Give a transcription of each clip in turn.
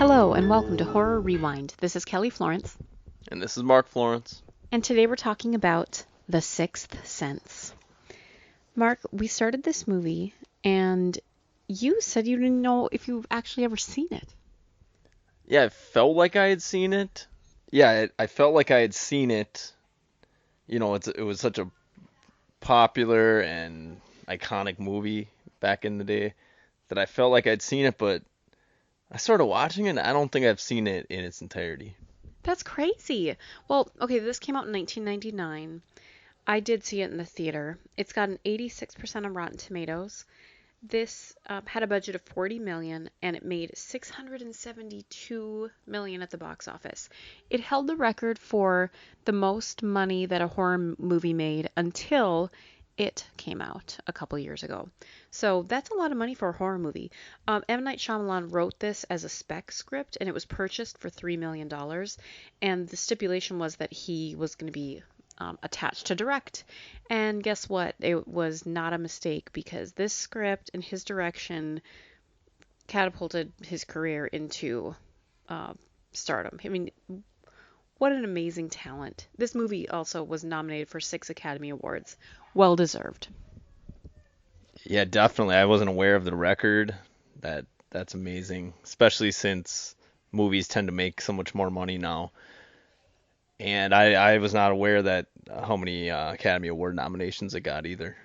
Hello and welcome to Horror Rewind. This is Kelly Florence, And this is Mark Florence. and today we're talking about The Sixth Sense. Mark, we started this movie, and you said you didn't know if you've actually ever seen it. Yeah, I felt like I had seen it. Yeah, I felt like I had seen it. You know, it was such a popular and iconic movie back in the day that I felt like I'd seen it, but I started watching it and I don't think I've seen it in its entirety. That's crazy. Well, okay, this came out in 1999. I did see it in the theater. It's got an 86% on Rotten Tomatoes. This had a budget of 40 million and it made 672 million at the box office. It held the record for the most money that a horror movie made until it came out a couple years ago. So that's a lot of money for a horror movie. M. Night Shyamalan wrote this as a spec script and it was purchased for $3 million. And the stipulation was that he was going to be attached to direct. And guess what? It was not a mistake because this script and his direction catapulted his career into stardom. I mean, what an amazing talent. This movie also was nominated for 6 Academy Awards. Well deserved. Yeah, definitely. I wasn't aware of the record. That's amazing, especially since movies tend to make so much more money now. And I was not aware that how many Academy Award nominations it got either.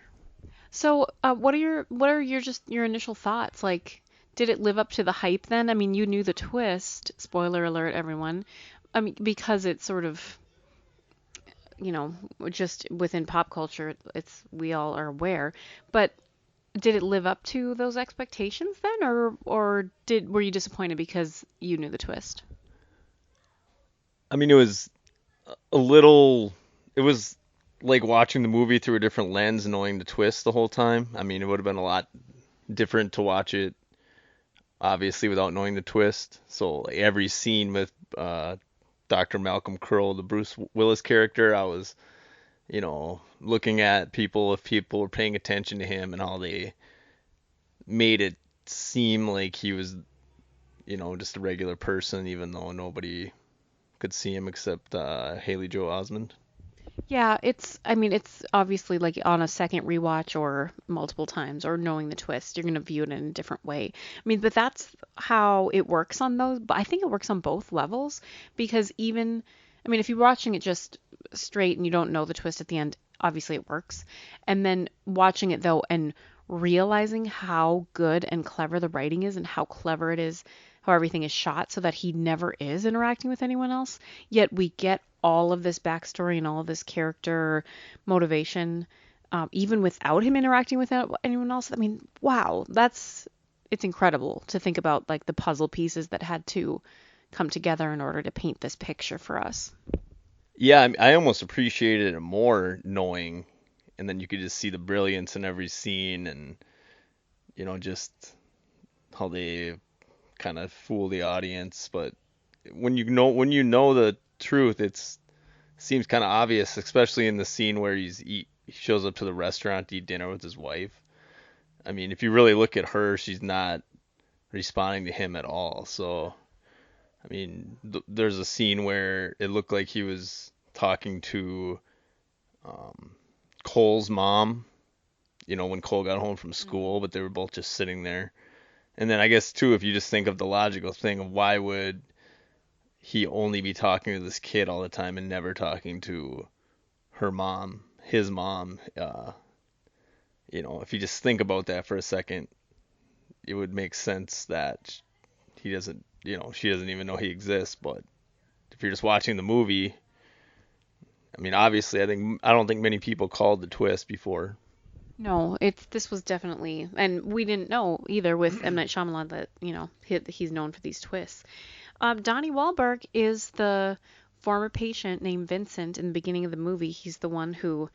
So, what are your just your initial thoughts? Like, did it live up to the hype then? I mean, you knew the twist. Spoiler alert, everyone. I mean, because it's sort of, you know, just within pop culture, it's we all are aware. But did it live up to those expectations then, or did were you disappointed because you knew the twist? I mean, it was a little. It was like watching the movie through a different lens, knowing the twist the whole time. I mean, it would have been a lot different to watch it, obviously, without knowing the twist. So like, every scene with Dr. Malcolm Crowe, the Bruce Willis character, I was, looking at people if people were paying attention to him and how they made it seem like he was, just a regular person, even though nobody could see him except Haley Joel Osment. Yeah, I mean, it's obviously like on a second rewatch or multiple times or knowing the twist, you're going to view it in a different way. I mean, but that's how it works on those, but I think it works on both levels because even, I mean, if you're watching it just straight and you don't know the twist at the end, obviously it works. And then watching it though and realizing how good and clever the writing is and how clever it is, how everything is shot so that he never is interacting with anyone else, yet we get all of this backstory and all of this character motivation, even without him interacting with anyone else. I mean, wow, it's incredible to think about like the puzzle pieces that had to come together in order to paint this picture for us. Yeah, I almost appreciated it more knowing, and then you could just see the brilliance in every scene, and just how they kind of fool the audience. But when you know the truth, it seems kind of obvious, especially in the scene where he shows up to the restaurant to eat dinner with his wife. I mean, if you really look at her, she's not responding to him at all. So, I mean, there's a scene where it looked like he was talking to um, Cole's mom, when Cole got home from Mm. school, but they were both just sitting there. And then I guess too, if you just think of the logical thing of why would he only be talking to this kid all the time and never talking to her mom, his mom, if you just think about that for a second, it would make sense that he doesn't, she doesn't even know he exists. But if you're just watching the movie, I mean, obviously, I don't think many people called the twist before. No, this was definitely, and we didn't know either with M. Night Shyamalan that, he's known for these twists. Donnie Wahlberg is the former patient named Vincent in the beginning of the movie. He's the one who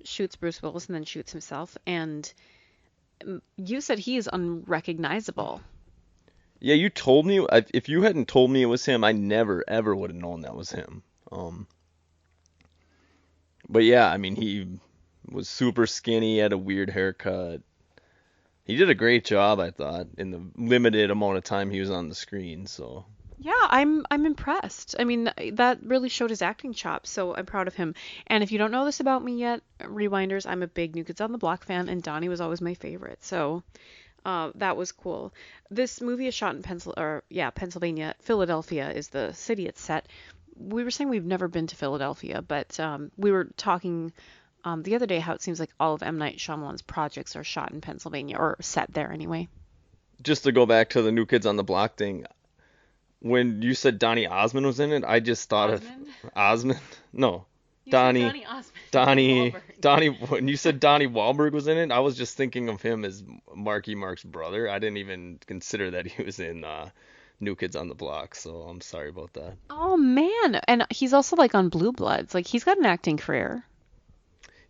shoots Bruce Willis and then shoots himself. And you said he is unrecognizable. Yeah, you told me. If you hadn't told me it was him, I never ever would have known that was him. But yeah, I mean, he was super skinny, had a weird haircut. He did a great job, I thought, in the limited amount of time he was on the screen. So Yeah, I'm impressed. I mean, that really showed his acting chops, so I'm proud of him. And if you don't know this about me yet, Rewinders, I'm a big New Kids on the Block fan, and Donnie was always my favorite. So that was cool. This movie is shot in Pennsylvania. Philadelphia is the city it's set. We were saying we've never been to Philadelphia, but we were talking the other day how it seems like all of M. Night Shyamalan's projects are shot in Pennsylvania, or set there anyway. just to go back to the New Kids on the Block thing, when you said Donny Osmond was in it, I just thought Osmond? of Osmond. No, You said Donnie. Donnie Osmond. Donnie, Wahlberg. Donnie, when you said Donnie Wahlberg was in it, I was just thinking of him as Marky Mark's brother. I didn't even consider that he was in New Kids on the Block, so I'm sorry about that. Oh man, and he's also like on Blue Bloods. Like he's got an acting career.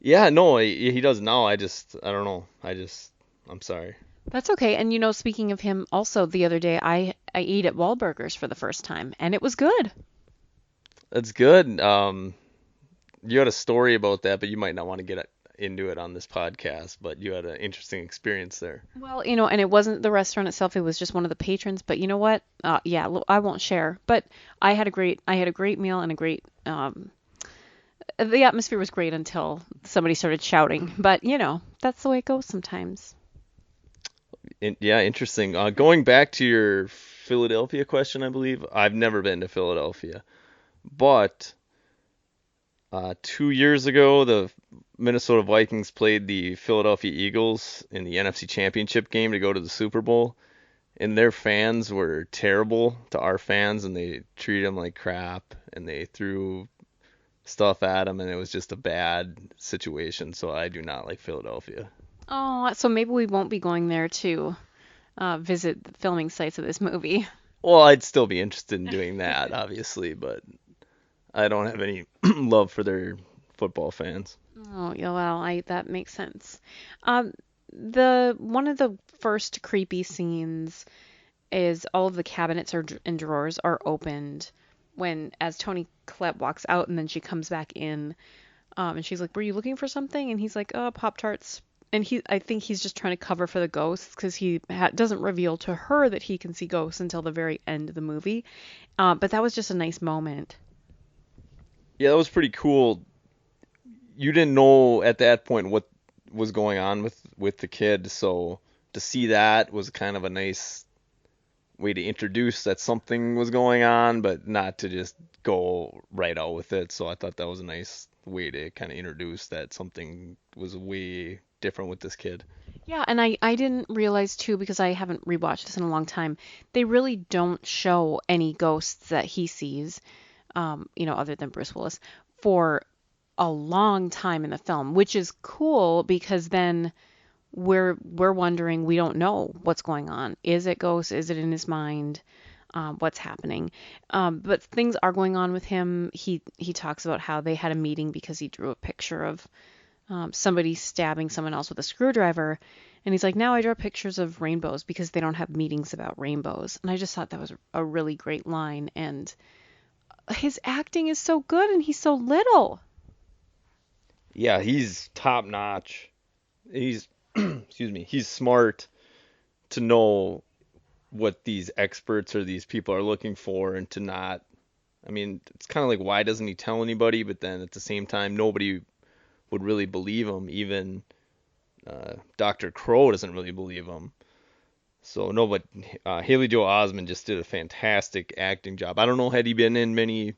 Yeah, no, he does now. I don't know. I'm sorry. That's okay. And speaking of him, also the other day I ate at Wahlburgers for the first time, and it was good. That's good. You had a story about that, but you might not want to get into it on this podcast, but you had an interesting experience there. Well, and it wasn't the restaurant itself, it was just one of the patrons, but you know what? Yeah, I won't share. But I had a great meal and a great the atmosphere was great until somebody started shouting. But, that's the way it goes sometimes. Yeah, interesting. Going back to your Philadelphia question, I believe I've never been to Philadelphia, but 2 years ago, the Minnesota Vikings played the Philadelphia Eagles in the NFC Championship game to go to the Super Bowl, and their fans were terrible to our fans, and they treated them like crap, and they threw stuff at them, and it was just a bad situation. So I do not like Philadelphia. Oh, so maybe we won't be going there to visit the filming sites of this movie. Well, I'd still be interested in doing that, obviously, but I don't have any love for their football fans. Oh, yeah, well, that makes sense. The one of the first creepy scenes is all of the cabinets and drawers are opened as Toni Collette walks out, and then she comes back in, and she's like, "Were you looking for something?" And he's like, "Oh, Pop-Tarts." And I think he's just trying to cover for the ghosts because he doesn't reveal to her that he can see ghosts until the very end of the movie. But that was just a nice moment. Yeah, that was pretty cool. You didn't know at that point what was going on with the kid, so to see that was kind of a nice way to introduce that something was going on, but not to just go right out with it. So I thought that was a nice way to kind of introduce that something was way different with this kid. Yeah, and I didn't realize too, because I haven't rewatched this in a long time, they really don't show any ghosts that he sees, other than Bruce Willis, for a long time in the film, which is cool because then we're wondering, we don't know what's going on. Is it ghosts? Is it in his mind? What's happening? But things are going on with him. He talks about how they had a meeting because he drew a picture of somebody stabbing someone else with a screwdriver. And he's like, now I draw pictures of rainbows because they don't have meetings about rainbows. And I just thought that was a really great line. And his acting is so good and he's so little. Yeah, he's top notch. He's excuse me, he's smart to know what these experts or these people are looking for and to not, I mean, it's kind of like, why doesn't he tell anybody? But then at the same time, nobody would really believe him. Even Dr. Crow doesn't really believe him. So no, but Haley Joel Osment just did a fantastic acting job. I don't know, had he been in many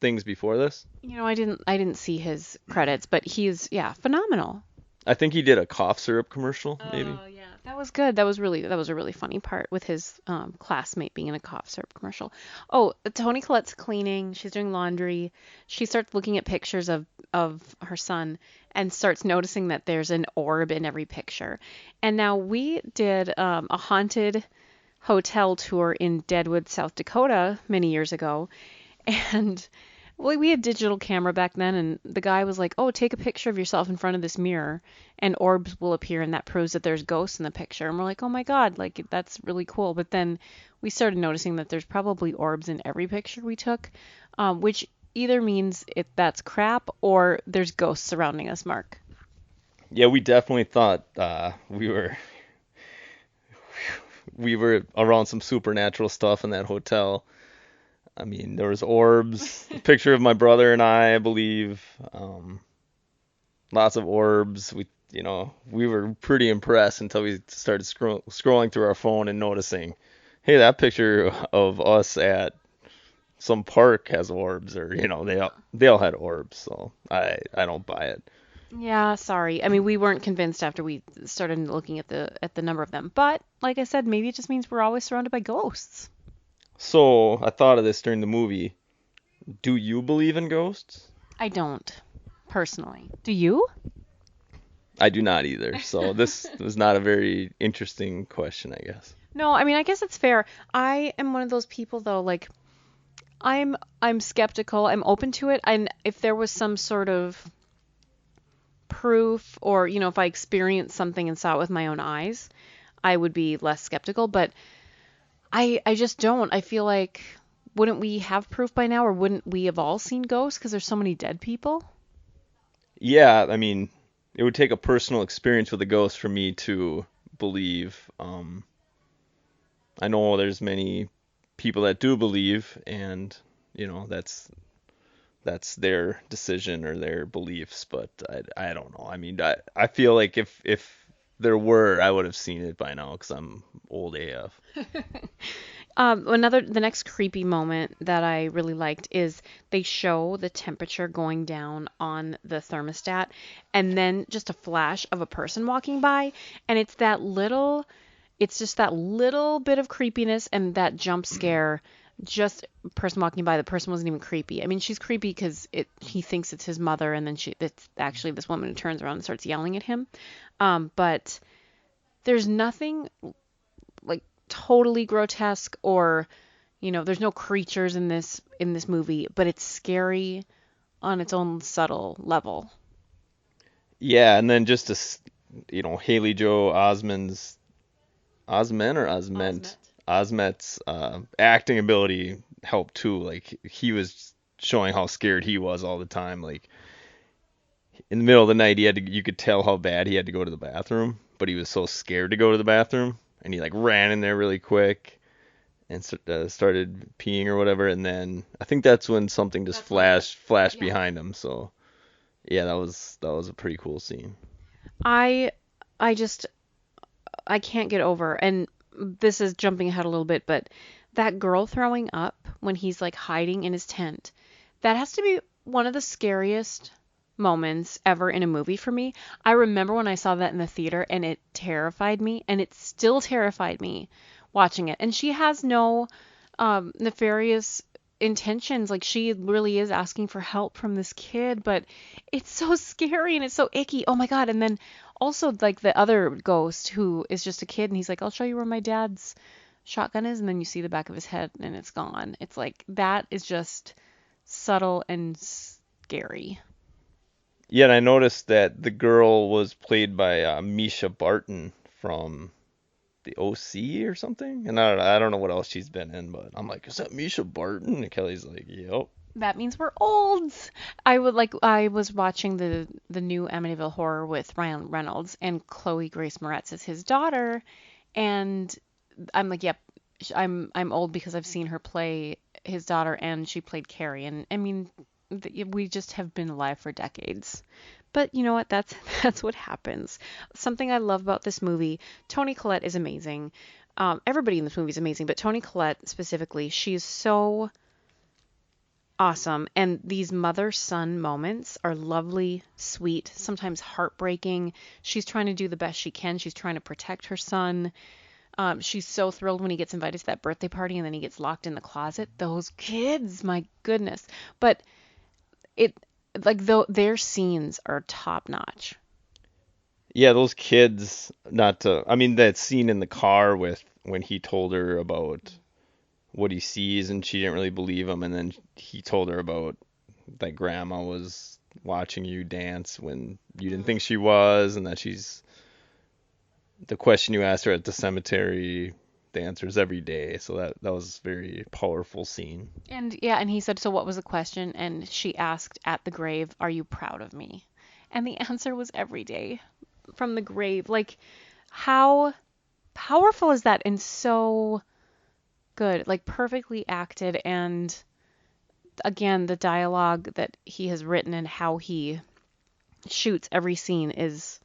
things before this? I didn't see his credits, but he's phenomenal. I think he did a cough syrup commercial, maybe. Oh yeah, that was good. That was a really funny part with his classmate being in a cough syrup commercial. Oh, Toni Collette's cleaning. She's doing laundry. She starts looking at pictures of her son and starts noticing that there's an orb in every picture. And now we did a haunted hotel tour in Deadwood, South Dakota, many years ago, and we had digital camera back then, and the guy was like, "Oh, take a picture of yourself in front of this mirror, and orbs will appear, and that proves that there's ghosts in the picture." And we're like, "Oh my God, like that's really cool." But then we started noticing that there's probably orbs in every picture we took, which either means that's crap or there's ghosts surrounding us, Mark. Yeah, we definitely thought we were we were around some supernatural stuff in that hotel. I mean, there was orbs, a picture of my brother and I believe. Lots of orbs. We were pretty impressed until we started scrolling through our phone and noticing, hey, that picture of us at some park has orbs, or they all had orbs. So I don't buy it. Yeah, sorry. I mean, we weren't convinced after we started looking at the number of them. But like I said, maybe it just means we're always surrounded by ghosts. So I thought of this during the movie. Do you believe in ghosts? I don't, personally. Do you? I do not either. So this was not a very interesting question, I guess. No, I mean, I guess it's fair. I am one of those people though, like I'm skeptical. I'm open to it. And if there was some sort of proof or, if I experienced something and saw it with my own eyes, I would be less skeptical, but I just don't. I feel like wouldn't we have proof by now or wouldn't we have all seen ghosts because there's so many dead people? Yeah, I mean, it would take a personal experience with a ghost for me to believe. I know there's many people that do believe, and that's their decision or their beliefs, but I don't know. I mean, I feel like if there were, I would have seen it by now because I'm old AF. The next creepy moment that I really liked is they show the temperature going down on the thermostat and then just a flash of a person walking by, and it's just that little bit of creepiness and that jump scare. Just a person walking by, the person wasn't even creepy. I mean, she's creepy because he thinks it's his mother, and then it's actually this woman who turns around and starts yelling at him. But there's nothing like totally grotesque or there's no creatures in this movie, but it's scary on its own subtle level. Yeah, and then just Haley Joel Osment's acting ability helped too. Like he was showing how scared he was all the time. Like in the middle of the night, you could tell how bad he had to go to the bathroom, but he was so scared to go to the bathroom, and he like ran in there really quick and started peeing or whatever. And then I think that's when something just flashed behind him. So yeah, that was a pretty cool scene. I I just I can't get over, and this is jumping ahead a little bit, but that girl throwing up when he's like hiding in his tent, that has to be one of the scariest moments ever in a movie for me. I remember when I saw that in the theater and it terrified me, and it still terrified me watching it. And she has no nefarious intentions. Like she really is asking for help from this kid, but it's so scary and it's so icky. Oh my God. And then also like the other ghost who is just a kid and he's like, I'll show you where my dad's shotgun is. And then you see the back of his head and it's gone. It's like that is just subtle and scary. Yeah, and I noticed that the girl was played by Misha Barton from the OC or something, and I don't know what else she's been in, but I'm like, is that Misha Barton? And Kelly's like, yep. That means we're old. I was watching the new Amityville Horror with Ryan Reynolds and Chloe Grace Moretz is his daughter, and I'm like, yep, I'm old because I've seen her play his daughter and she played Carrie, and I mean, we just have been alive for decades. But you know what? That's that's what happens. Something I love about this movie, Toni Collette is amazing. Everybody in this movie is amazing, but Toni Collette specifically, she's so awesome. And these mother-son moments are lovely, sweet, sometimes heartbreaking. She's trying to do the best she can. She's trying to protect her son. She's so thrilled when he gets invited to that birthday party and then he gets locked in the closet. Those kids, my goodness. But it like though their scenes are top notch. Yeah, those kids, not to, I mean, that scene in the car with when he told her about what he sees and she didn't really believe him, and then he told her about that grandma was watching you dance when you didn't think she was, and that the question you asked her at the cemetery, the answer is every day. So that was a very powerful scene. And yeah, and he said, so what was the question? And she asked at the grave, are you proud of me? And the answer was every day from the grave. Like how powerful is that and so good, like perfectly acted. And again, the dialogue that he has written and how he shoots every scene is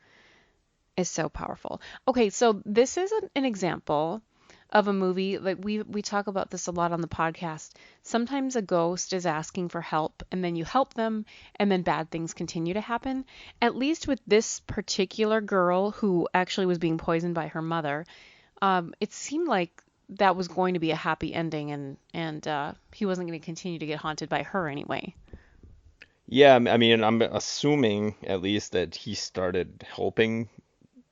so powerful. Okay, so this is an example of a movie, like we talk about this a lot on the podcast. Sometimes a ghost is asking for help and then you help them and then bad things continue to happen. At least with this particular girl who actually was being poisoned by her mother, it seemed like that was going to be a happy ending, and he wasn't going to continue to get haunted by her anyway. Yeah, I mean, I'm assuming at least that he started helping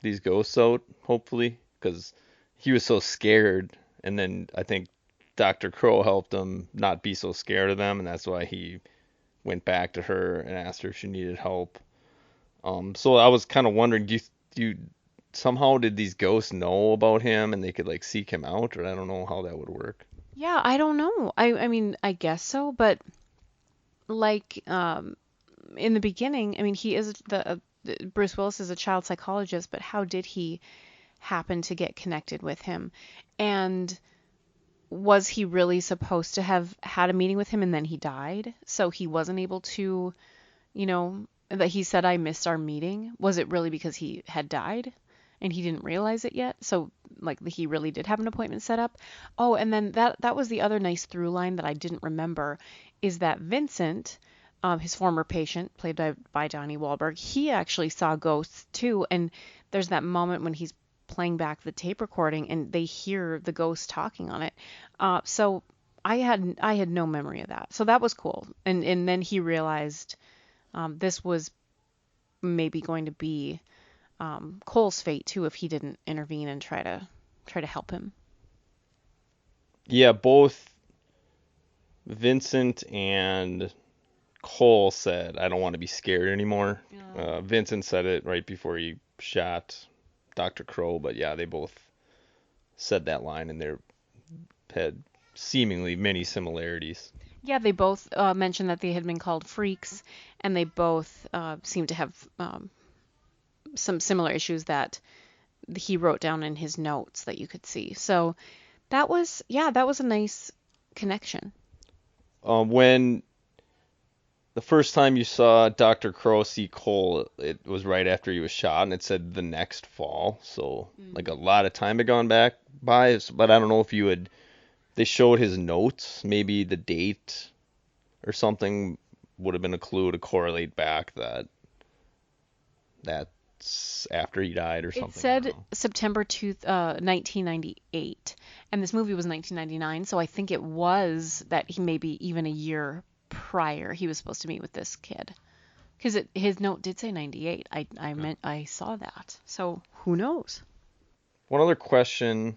these ghosts out, hopefully, because he was so scared, and then I think Dr. Crow helped him not be so scared of them, and that's why he went back to her and asked her if she needed help. So I was kind of wondering, do you somehow did these ghosts know about him and they could like seek him out, or I don't know how that would work. Yeah, I don't know. I mean, I guess so, but like in the beginning, I mean, he is Bruce Willis is a child psychologist, but how did he happen to get connected with him? And was he really supposed to have had a meeting with him and then he died? So he wasn't able to, that he said, I missed our meeting. Was it really because he had died and he didn't realize it yet? So like he really did have an appointment set up. Oh, and then that was the other nice through line that I didn't remember is that Vincent, his former patient, played by Donnie Wahlberg, he actually saw ghosts too. And there's that moment when he's playing back the tape recording and they hear the ghost talking on it. So I had no memory of that. So that was cool. And then he realized this was maybe going to be Cole's fate too if he didn't intervene and try to help him. Yeah, both Vincent and Cole said, I don't want to be scared anymore. Yeah. Vincent said it right before he shot Dr. Crow, but yeah, they both said that line and they had seemingly many similarities. Yeah, they both mentioned that they had been called freaks, and they both seemed to have some similar issues that he wrote down in his notes that you could see. So that was a nice connection. When the first time you saw Dr. Crow see Cole, it was right after he was shot, and it said the next fall. So, like a lot of time had gone by, but I don't know if they showed his notes, maybe the date or something would have been a clue to correlate back that's after he died or something. It said September 1998, and this movie was 1999, so I think it was that he maybe even a year prior he was supposed to meet with this kid. Because his note did say 98. I saw that. So who knows? One other question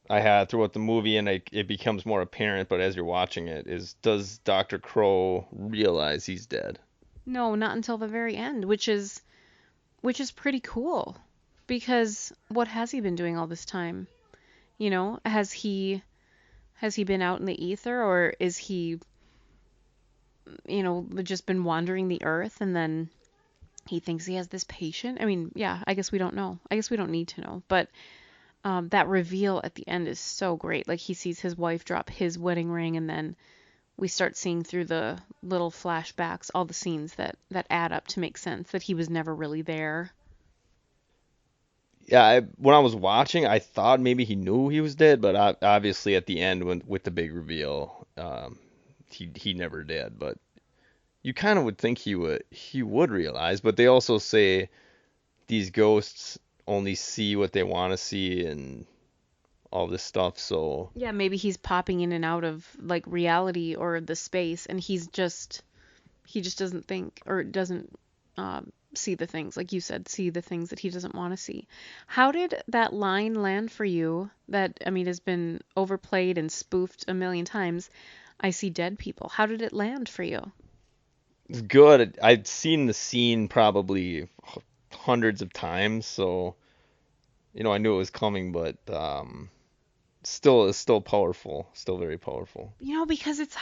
I had throughout the movie, and it becomes more apparent, but as you're watching it, is does Dr. Crow realize he's dead? No, not until the very end, which is pretty cool. Because what has he been doing all this time? Has he been out in the ether, or is he just been wandering the earth and then he thinks he has this patient? I mean, yeah, I guess we don't know. I guess we don't need to know. But that reveal at the end is so great. Like he sees his wife drop his wedding ring, and then we start seeing through the little flashbacks all the scenes that add up to make sense that he was never really there. Yeah, when I was watching, I thought maybe he knew he was dead, but obviously at the end with the big reveal, he never did. But you kind of would think he would realize. But they also say these ghosts only see what they want to see and all this stuff. So Yeah, maybe he's popping in and out of like reality or the space, and he just doesn't think or doesn't see the things, like you said, see the things that he doesn't want to see. How did that line land for you that, I mean, has been overplayed and spoofed a million times? I see dead people. How did it land for you? it's good. I'd seen the scene probably hundreds of times, so I knew it was coming, but it's still powerful, still very powerful. Because it's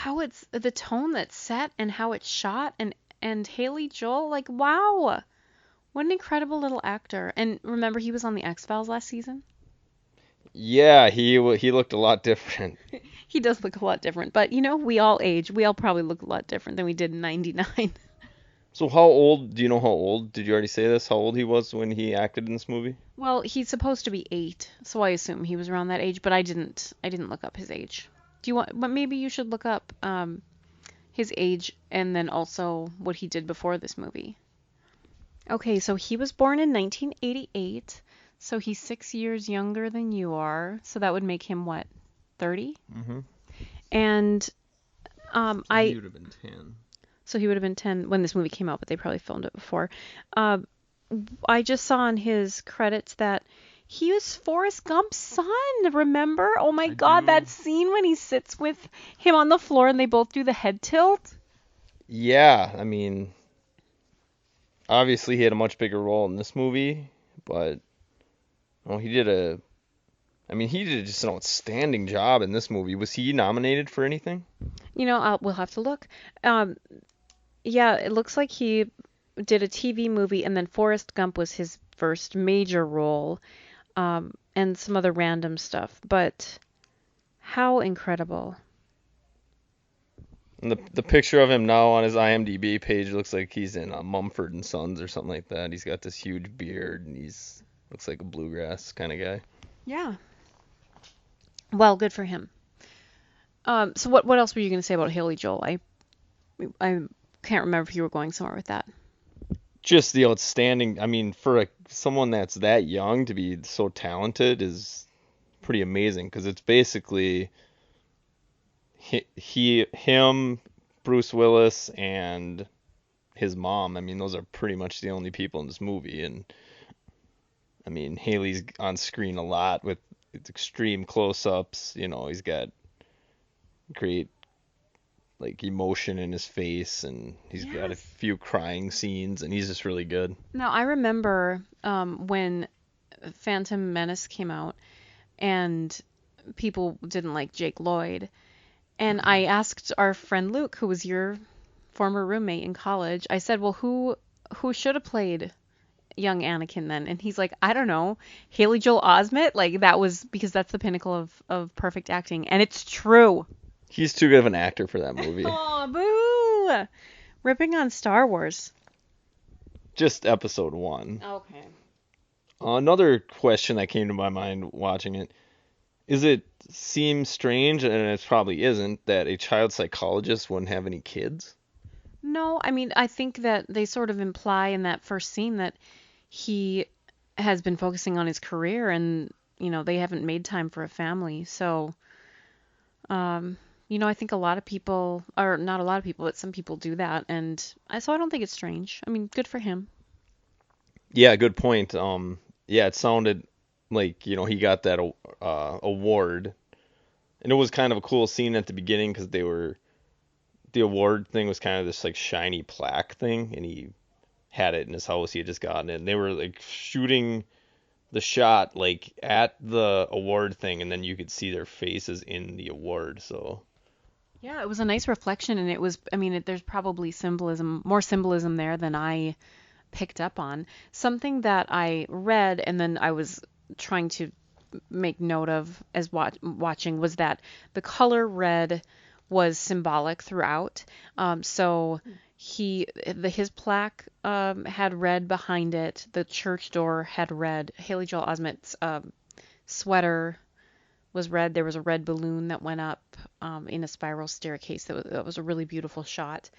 the tone that's set and how it's shot, and Haley Joel, like, wow. What an incredible little actor. And remember, he was on the X-Files last season? Yeah, he looked a lot different. He does look a lot different, but we all age. We all probably look a lot different than we did in '99. So how old, do you know how old, did you already say this, how old he was when he acted in this movie? Well, he's supposed to be 8, so I assume he was around that age, but I didn't look up his age. But maybe you should look up his age and then also what he did before this movie. Okay, so he was born in 1988, so he's 6 years younger than you are, so that would make him what, 30? Mm-hmm. And He would have been 10. so he would have been 10 when this movie came out, but they probably filmed it before. I just saw on his credits that he was Forrest Gump's son, remember? Oh my I God, do. that scene when he sits with him on the floor and they both do the head tilt. Yeah, I mean, obviously he had a much bigger role in this movie, but well, he did just an outstanding job in this movie. Was he nominated for anything? We'll have to look. Yeah, it looks like he did a TV movie and then Forrest Gump was his first major role, and some other random stuff. But how incredible. And the picture of him now on his IMDb page looks like he's in Mumford and Sons or something like that. He's got this huge beard and looks like a bluegrass kind of guy. Yeah. Well, good for him. So what else were you going to say about Haley Joel? I can't remember if you were going somewhere with that. Just the outstanding. I mean, for someone that's that young to be so talented is pretty amazing because it's basically him, Bruce Willis, and his mom. I mean, those are pretty much the only people in this movie. And I mean, Haley's on screen a lot with extreme close-ups. He's got great emotion in his face, and he's got a few crying scenes, and he's just really good. Now, I remember when Phantom Menace came out, and people didn't like Jake Lloyd, and I asked our friend Luke, who was your former roommate in college, I said, well, who should have played young Anakin then? And he's like, I don't know, Haley Joel Osment? That was because that's the pinnacle of perfect acting, and it's true. He's too good of an actor for that movie. Oh, boo! Ripping on Star Wars. Just episode 1. Okay. Another question that came to my mind watching it, is it seem strange, and it probably isn't, that a child psychologist wouldn't have any kids? No, I mean, I think that they sort of imply in that first scene that he has been focusing on his career and, they haven't made time for a family. So, I think a lot of people, or not a lot of people, but some people do that. And so I don't think it's strange. I mean, good for him. Yeah, good point. Yeah, it sounded like, he got that award. And it was kind of a cool scene at the beginning because the award thing was kind of this shiny plaque thing, and he had it in his house. He had just gotten it, and they were shooting the shot at the award thing, and then you could see their faces in the award. So yeah, it was a nice reflection, and it was, I mean, there's probably more symbolism there than I picked up on. Something that I read and then I was trying to make note of as watching was that the color red was symbolic throughout. So his plaque had red behind it. The church door had red. Haley Joel Osment's sweater was red. There was a red balloon that went up in a spiral staircase. That was a really beautiful shot.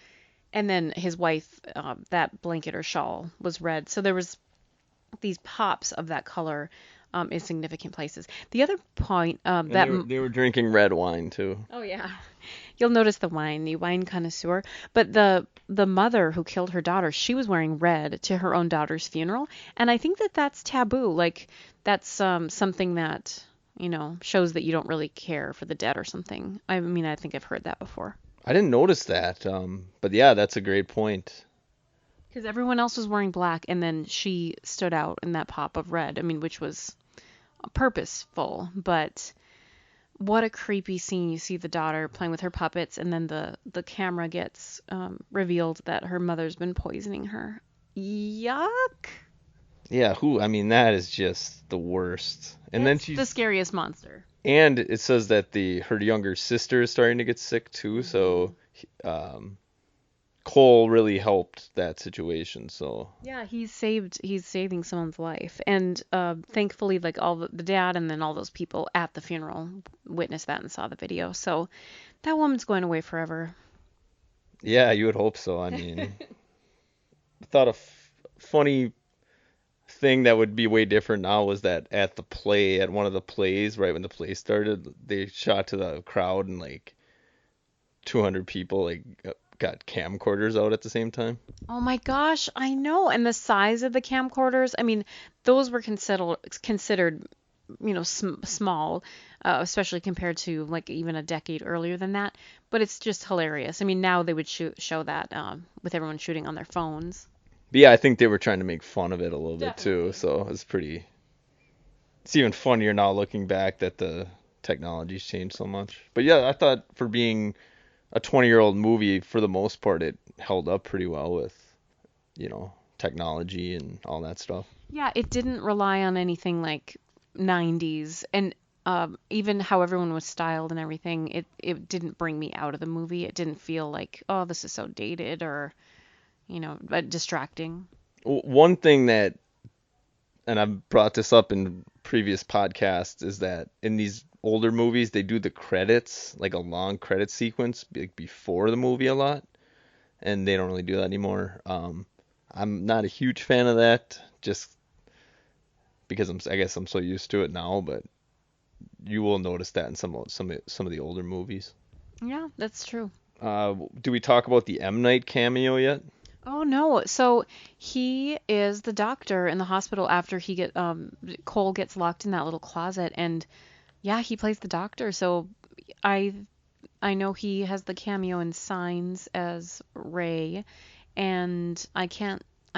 And then his wife, that blanket or shawl was red. So there was these pops of that color in significant places. The other point they were drinking red wine too. Oh yeah, you'll notice the wine connoisseur. But the mother who killed her daughter, she was wearing red to her own daughter's funeral, and I think that's taboo. That's something that shows that you don't really care for the dead or something. I mean, I think I've heard that before. I didn't notice that, but yeah, that's a great point. Because everyone else was wearing black, and then she stood out in that pop of red. I mean, which was purposeful, but what a creepy scene. You see the daughter playing with her puppets, and then the camera gets revealed that her mother's been poisoning her. Yuck! Yeah, who? I mean, that is just the worst. And then It's the she's scariest monster. and it says that the her younger sister is starting to get sick too. Hmm. So um, Cole really helped that situation. So Yeah, he's saving someone's life. And thankfully like all the dad and then all those people at the funeral witnessed that and saw the video. So that woman's going away forever. yeah, you would hope so. I mean, I thought a funny thing that would be way different now was that at the play, at one of the plays, right when the play started, they shot to the crowd and like 200 people like got camcorders out at the same time. Oh my gosh, I know. And the size of the camcorders, I mean, those were considered, small, especially compared to like even a decade earlier than that. But it's just hilarious. I mean, now they would show that with everyone shooting on their phones. But yeah, I think they were trying to make fun of it a little bit too, Definitely. so it's pretty. It's even funnier now looking back that the technology's changed so much. But yeah, I thought for being a 20-year-old movie, for the most part, it held up pretty well with, technology and all that stuff. Yeah, it didn't rely on anything like 90s and even how everyone was styled and everything. It didn't bring me out of the movie. It didn't feel like, oh, this is so dated or, distracting. One thing that, and I've brought this up in previous podcasts, is that in these older movies, they do the credits, like a long credit sequence, like before the movie a lot, and they don't really do that anymore. I'm not a huge fan of that, just because I guess I'm so used to it now, but you will notice that in some of the older movies. Yeah, that's true. Do we talk about the M Night cameo yet? Oh no. So he is the doctor in the hospital after Cole gets locked in that little closet and yeah, he plays the doctor. So I I know he has the cameo in Signs as Ray and I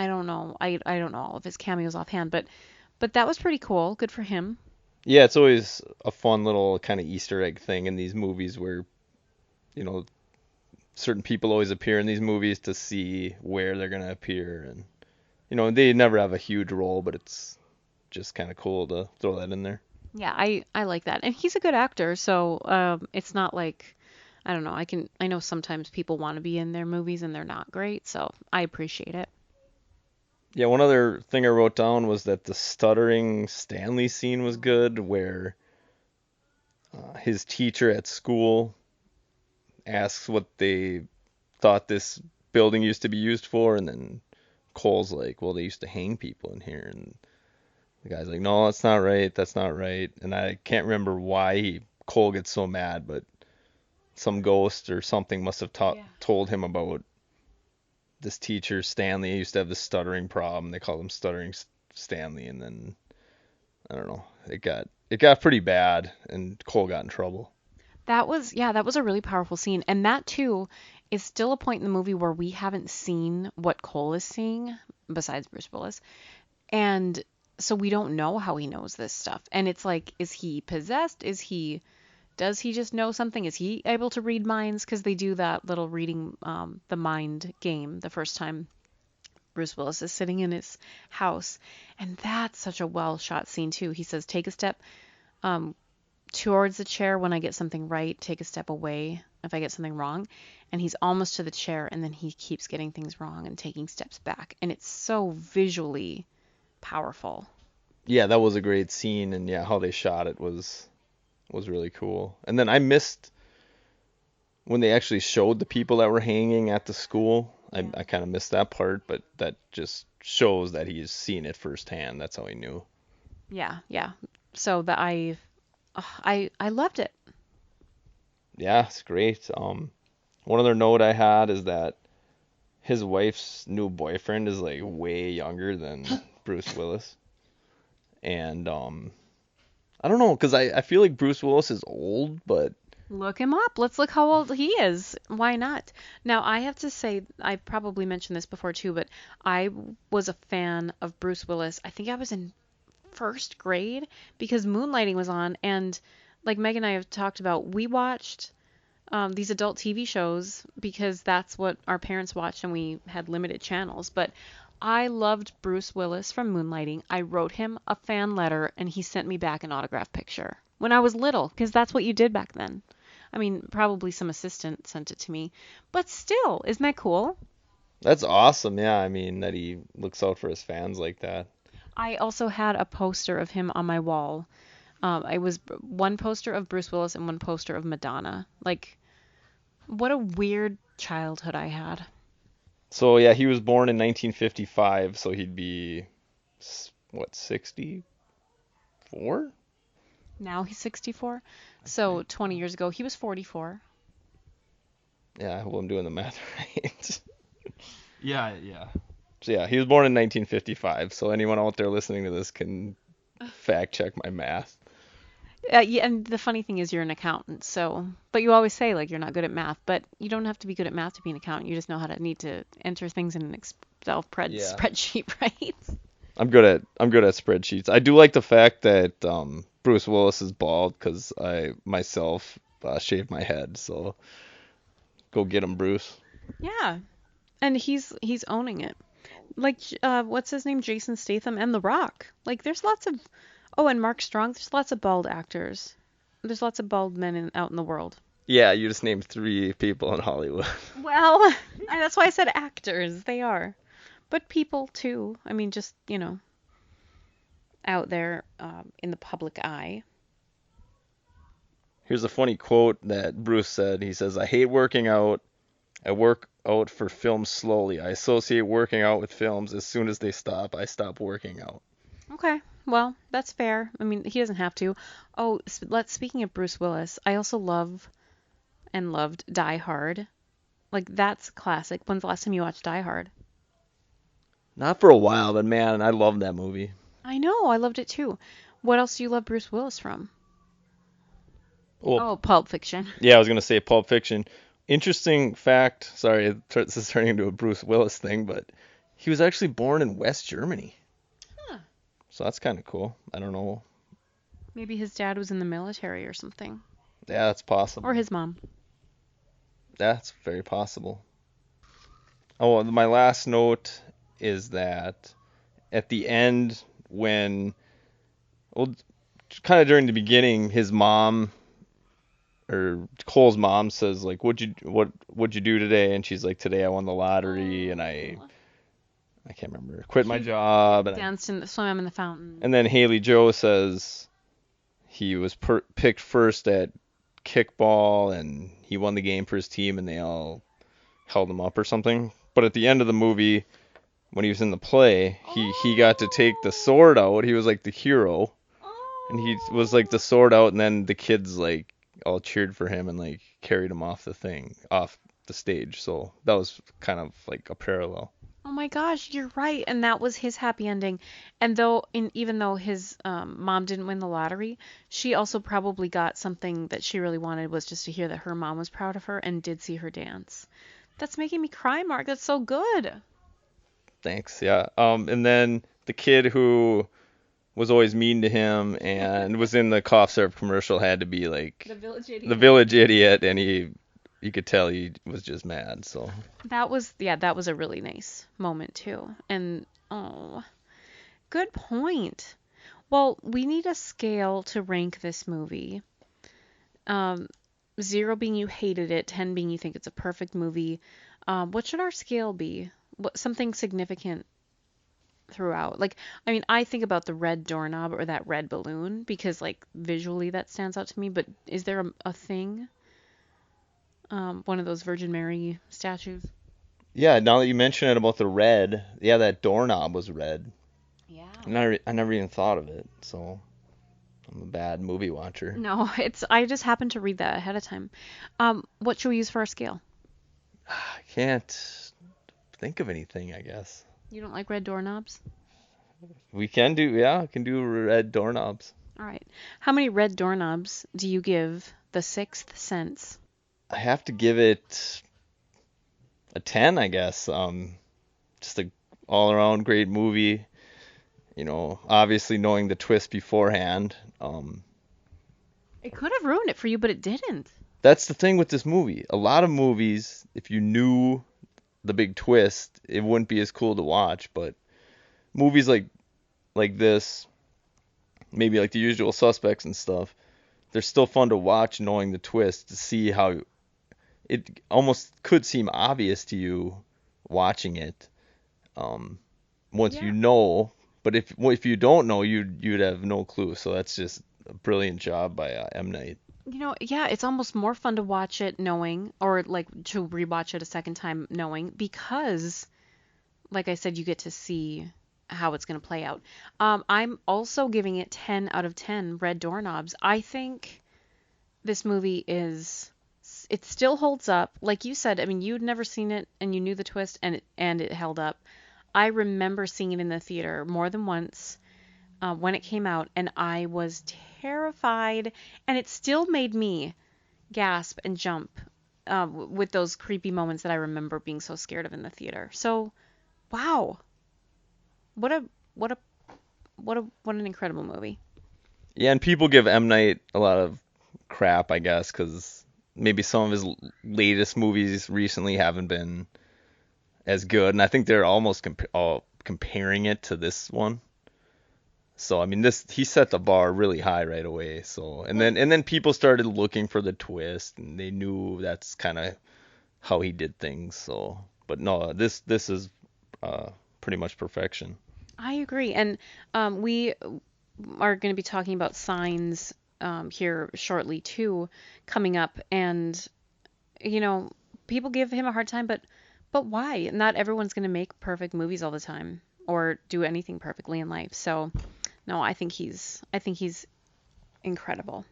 don't know. I don't know all of his cameos offhand, but that was pretty cool. Good for him. Yeah, it's always a fun little kind of Easter egg thing in these movies where, you know, certain people always appear in these movies to see where they're gonna appear, and they never have a huge role, but it's just kind of cool to throw that in there. Yeah, I like that. And he's a good actor, so it's not like I don't know. I know sometimes people want to be in their movies and they're not great, so I appreciate it. Yeah, one other thing I wrote down was that the stuttering Stanley scene was good, where his teacher at school asks what they thought this building used to be used for, and then Cole's like, well, they used to hang people in here, and the guy's like, no, that's not right, that's not right, and I can't remember why Cole gets so mad, but some ghost or something must have Yeah. told him about this teacher Stanley. He used to have this stuttering problem. They called him Stuttering Stanley, and then I don't know, it got pretty bad, and Cole got in trouble. That was a really powerful scene. And that too is still a point in the movie where we haven't seen what Cole is seeing besides Bruce Willis. And so we don't know how he knows this stuff. And it's like, is he possessed? Does he just know something? Is he able to read minds? Because they do that little reading the mind game the first time Bruce Willis is sitting in his house. And that's such a well shot scene too. He says, take a step um, towards the chair when I get something right, take a step away if I get something wrong. And he's almost to the chair, and then he keeps getting things wrong and taking steps back. And it's so visually powerful. Yeah, that was a great scene, and yeah, how they shot it was really cool. And then I missed when they actually showed the people that were hanging at the school. Yeah. I kind of missed that part, but that just shows that he's seen it firsthand. That's how he knew. Yeah, yeah. So that I loved it. Yeah, it's great. One other note I had is that his wife's new boyfriend is like way younger than Bruce Willis. And I don't know, because I feel like Bruce Willis is old, but Look him up. Let's look how old he is. Why not? Now, I have to say, I probably mentioned this before too, but I was a fan of Bruce Willis. I think I was in first grade because Moonlighting was on, and like Meg and I have talked about, we watched these adult TV shows because that's what our parents watched and we had limited channels. But I loved Bruce Willis from Moonlighting. I wrote him a fan letter and he sent me back an autograph picture when I was little, because that's what you did back then. I mean, probably some assistant sent it to me, but still, isn't that cool? That's awesome. Yeah, I mean that he looks out for his fans like that. I also had a poster of him on my wall. I was one poster of Bruce Willis and one poster of Madonna. Like, what a weird childhood I had. So yeah, he was born in 1955, so he'd be what, 64? Now he's 64. So 20 years ago, he was 44. Yeah, well, I'm doing the math right. Yeah, yeah. So yeah, he was born in 1955. So anyone out there listening to this can fact check my math. Yeah, and the funny thing is you're an accountant, so, but you always say like you're not good at math, but you don't have to be good at math to be an accountant. You just know how to need to enter things in an Excel Yeah. spreadsheet, right? I'm good at spreadsheets. I do like the fact that Bruce Willis is bald because I myself shaved my head. So go get him, Bruce. Yeah, and he's owning it. Like, what's his name? Jason Statham and The Rock. Like, there's lots of, oh, and Mark Strong. There's lots of bald actors. There's lots of bald men out in the world. Yeah, you just named 3 people in Hollywood. Well, that's why I said actors. They are, but people too. I mean, just out there in the public eye. Here's a funny quote that Bruce said. He says, "I hate working out. I work out for films slowly. I associate working out with films. As soon as they stop, I stop working out." Okay, well, that's fair. I mean, he doesn't have to. Oh, speaking of Bruce Willis, I also love and loved Die Hard. Like, that's classic. When's the last time you watched Die Hard? Not for a while, but man, I love that movie. I know, I loved it too. What else do you love Bruce Willis from? Well, Oh, Pulp Fiction. yeah, I was gonna say Pulp Fiction. Interesting fact. Sorry, this is turning into a Bruce Willis thing, but he was actually born in West Germany. Huh. So that's kind of cool. I don't know. Maybe his dad was in the military or something. Yeah, that's possible. Or his mom. That's very possible. Oh, my last note is that at the end, when, well, kind of during the beginning, his mom, or Cole's mom, says like, what'd you do today? And she's like, today I won the lottery, and I can't remember, quit my job, and Danced in swam in the fountain. and then Haley Joe says he was picked first at kickball, and he won the game for his team, and they all held him up or something. But at the end of the movie, when he was in the play, he got to take the sword out. He was like the hero, and he was like the sword out, and then the kids like all cheered for him and like carried him off the stage. So that was kind of like a parallel. Oh my gosh, you're right. And that was his happy ending. And even though his mom didn't win the lottery, she also probably got something that she really wanted, was just to hear that her mom was proud of her and did see her dance. That's making me cry, Mark. That's so good. Thanks. Yeah. And then the kid who was always mean to him and was in the cough syrup commercial had to be like The village idiot. the village idiot, and you could tell he was just mad. So That was a really nice moment too. And oh, good point. Well, we need a scale to rank this movie. 0 being you hated it, 10 being you think it's a perfect movie. What should our scale be? Something significant throughout. Like, I mean, I think about the red doorknob or that red balloon because, like, visually that stands out to me. But is there a thing? One of those Virgin Mary statues? yeah, now that you mention it about the red, yeah, that doorknob was red. Yeah. I never even thought of it. So I'm a bad movie watcher. No, I just happened to read that ahead of time. What should we use for our scale? I can't think of anything, I guess. You don't like red doorknobs? We can do red doorknobs. All right. How many red doorknobs do you give The Sixth Sense? I have to give it a 10, I guess. Just a all-around great movie. You know, obviously knowing the twist beforehand. It could have ruined it for you, but it didn't. That's the thing with this movie. A lot of movies, if you knew the big twist, it wouldn't be as cool to watch. But movies like this, maybe like The Usual Suspects and stuff, they're still fun to watch knowing the twist, to see how it almost could seem obvious to you watching it, once Yeah. you know. But if you don't know, you'd have no clue. So that's just a brilliant job by M. Night. Yeah, it's almost more fun to watch it knowing, or like to rewatch it a second time knowing, because, like I said, you get to see how it's going to play out. I'm also giving it 10 out of 10 red doorknobs. I think this movie it still holds up. Like you said, I mean, you'd never seen it and you knew the twist, and it held up. I remember seeing it in the theater more than once, when it came out, and I was terrified, and it still made me gasp and jump, with those creepy moments that I remember being so scared of in the theater. So, wow, what a what a what an incredible movie. Yeah, and people give M. Night a lot of crap, I guess, because maybe some of his latest movies recently haven't been as good, and I think they're almost all comparing it to this one. So I mean, this he set the bar really high right away. So and then people started looking for the twist, and they knew that's kind of how he did things. So, but no, this is pretty much perfection. I agree, and we are going to be talking about Signs, here shortly too, coming up, and you know, people give him a hard time, but why? Not everyone's going to make perfect movies all the time or do anything perfectly in life. So, no, I think he's incredible.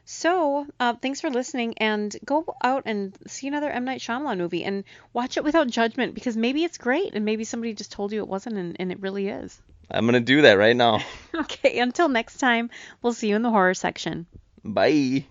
So, thanks for listening, and go out and see another M. Night Shyamalan movie and watch it without judgment, because maybe it's great and maybe somebody just told you it wasn't, and it really is. I'm gonna do that right now. Okay, until next time, we'll see you in the horror section. Bye.